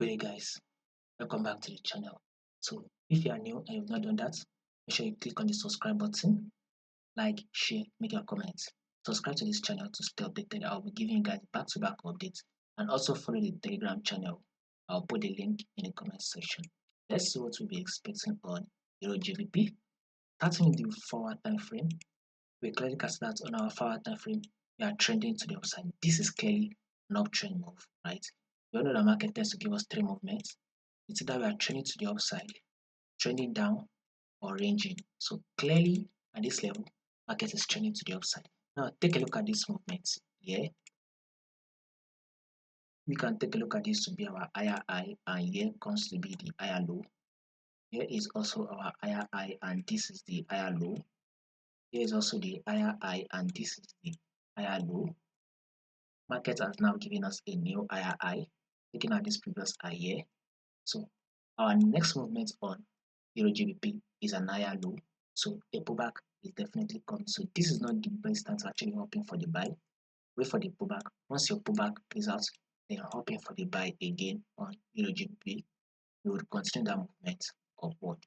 Hey guys, welcome back to the channel. So if you are new and you've not done that, make sure you click on the subscribe button, like, share, make your comments. Subscribe to this channel to stay updated. I'll be giving you guys back-to-back updates, and also follow the Telegram channel. I'll put the link in the comment section. Let's see what we'll be expecting on EURGBP. Starting with the forward time frame, we clearly can see that on our forward time frame, we are trending to the upside. This is clearly an uptrend move, right? We all know the market tends to give us three movements. It's either we are trending to the upside, trending down, or ranging. So clearly at this level, market is trending to the upside. Now take a look at these movements here. We can take a look at this to be our higher high, and here comes to be the higher low. Here is also our higher high, and this is the higher low. Here is also the higher high, and this is the higher low. Market has now given us a new higher high, looking at this previous high here. So our next movement on EURGBP is an higher low. So a pullback is definitely coming. So this is not the best time to actually hoping for the buy. Wait for the pullback. Once your pullback plays out, then hoping for the buy again on EURGBP. You will continue that movement upward.